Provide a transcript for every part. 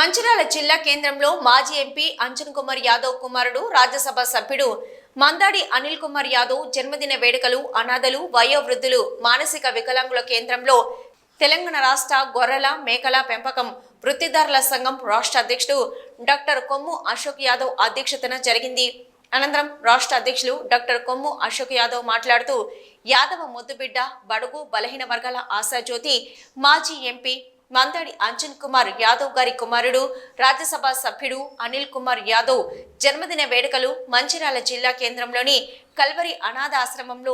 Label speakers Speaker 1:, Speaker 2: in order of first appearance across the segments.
Speaker 1: మంచిర్యాల జిల్లా కేంద్రంలో మాజీ ఎంపీ అంజన్ కుమార్ యాదవ్ కుమారుడు రాజ్యసభ సభ్యుడు మందాడి అనిల్ కుమార్ యాదవ్ జన్మదిన వేడుకలు అనాథలు వయోవృద్ధులు మానసిక వికలాంగుల కేంద్రంలో తెలంగాణ రాష్ట్ర గొర్రెల మేకల పెంపకం వృత్తిదారుల సంఘం రాష్ట్ర అధ్యక్షుడు డాక్టర్ కొమ్ము అశోక్ యాదవ్ అధ్యక్షతన జరిగింది. అనంతరం రాష్ట్ర అధ్యక్షులు డాక్టర్ కొమ్ము అశోక్ యాదవ్ మాట్లాడుతూ యాదవ ముద్దుబిడ్డ బడుగు బలహీన వర్గాల ఆశాజ్యోతి మాజీ ఎంపీ మందాడి అంజన్ కుమార్ యాదవ్ గారి కుమారుడు రాజ్యసభ సభ్యుడు అనిల్ కుమార్ యాదవ్ జన్మదిన వేడుకలు మంచిర్యాల జిల్లా కేంద్రంలోని కల్వరి అనాథ ఆశ్రమంలో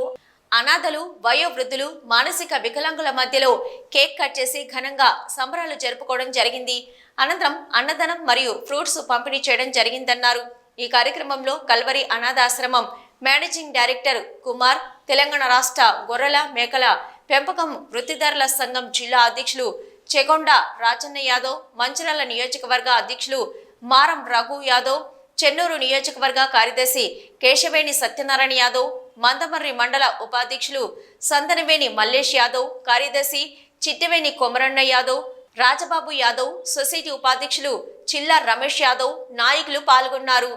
Speaker 1: అనాథలు వయోవృద్ధులు మానసిక వికలాంగుల మధ్యలో కేక్ కట్ చేసి ఘనంగా సంబరాలు జరుపుకోవడం జరిగింది. అనంతరం అన్నదానం మరియు ఫ్రూట్స్ పంపిణీ చేయడం జరిగిందన్నారు. ఈ కార్యక్రమంలో కల్వరి అనాథాశ్రమం మేనేజింగ్ డైరెక్టర్ కుమార్, తెలంగాణ రాష్ట్ర గొర్రెల మేకల పెంపకం వృత్తిదారుల సంఘం జిల్లా అధ్యక్షులు చెగొండ రాజన్న యాదవ్, మంచిర్యాల నియోజకవర్గ అధ్యక్షులు మారం రఘు యాదవ్, చెన్నూరు నియోజకవర్గ కార్యదర్శి కేశవేణి సత్యనారాయణ యాదవ్, మందమర్రి మండల ఉపాధ్యక్షులు సందనవేణి మల్లేష్ యాదవ్, కార్యదర్శి చిట్టవేణి కొమరన్న యాదవ్, రాజబాబు యాదవ్, సొసైటీ ఉపాధ్యక్షులు చిల్లా రమేష్ యాదవ్ నాయకులు పాల్గొన్నారు.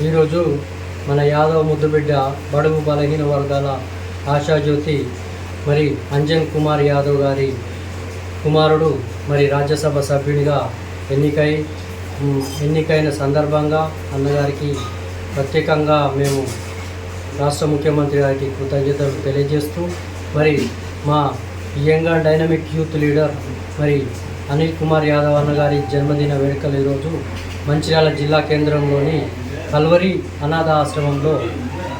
Speaker 2: ఈరోజు మన యాదవ ముద్దుబిడ్డ బడుగు బలహీన వర్గాల ఆశాజ్యోతి మరి అంజన్ కుమార్ యాదవ్ గారి కుమారుడు మరి రాజ్యసభ సభ్యునిగా ఎన్నికైన సందర్భంగా అన్నగారికి ప్రత్యేకంగా మేము రాష్ట్ర ముఖ్యమంత్రి గారికి కృతజ్ఞతలు తెలియజేస్తూ మరి మా young and dynamic youth leader మరి అనిల్ కుమార్ యాదవ్ అన్నగారి జన్మదిన వేడుకలు ఈరోజు మంచిర్యాల జిల్లా కేంద్రంలోని కల్వరి అనాథ ఆశ్రమంలో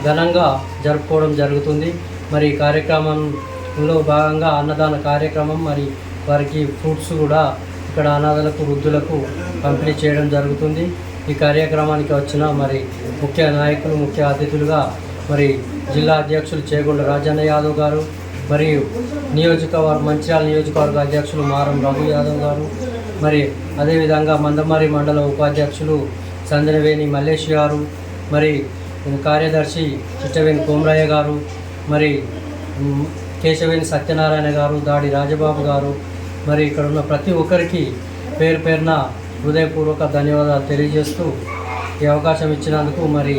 Speaker 2: ఘనంగా జరుపుకోవడం జరుగుతుంది. మరి కార్యక్రమంలో భాగంగా అన్నదాన కార్యక్రమం మరి వారికి ఫ్రూట్స్ కూడా ఇక్కడ అనాథలకు వృద్ధులకు పంపిణీ చేయడం జరుగుతుంది. ఈ కార్యక్రమానికి వచ్చిన మరి ముఖ్య నాయకులు ముఖ్య అతిథులుగా మరి జిల్లా అధ్యక్షులు చేగొండ రాజన్న యాదవ్ గారు, మరియు మంచిర్యాల నియోజకవర్గ అధ్యక్షులు మారం రఘు యాదవ్ గారు, మరి అదేవిధంగా మందమర్రి మండల ఉపాధ్యక్షులు సందనవేణి మల్లేష్ గారు, మరి కార్యదర్శి చిట్టవేణి కోమరయ్య గారు, మరి కేశవేణి సత్యనారాయణ గారు, దాడి రాజబాబు గారు, మరి ఇక్కడ ఉన్న ప్రతి ఒక్కరికి పేరు పేరున హృదయపూర్వక ధన్యవాదాలు తెలియజేస్తూ ఈ అవకాశం ఇచ్చినందుకు మరి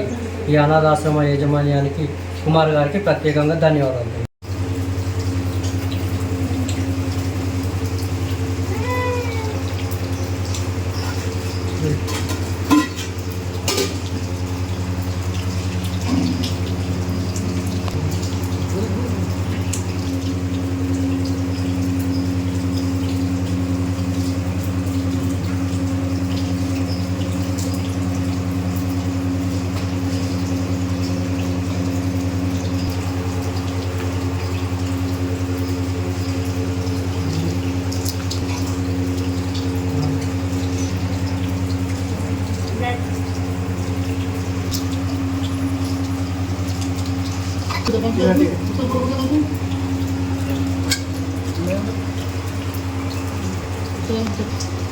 Speaker 2: ఈ అనాథాశ్రమ యాజమాన్యానికి కుమార్ గారికి ప్రత్యేకంగా ధన్యవాదాలు.
Speaker 3: Thank you.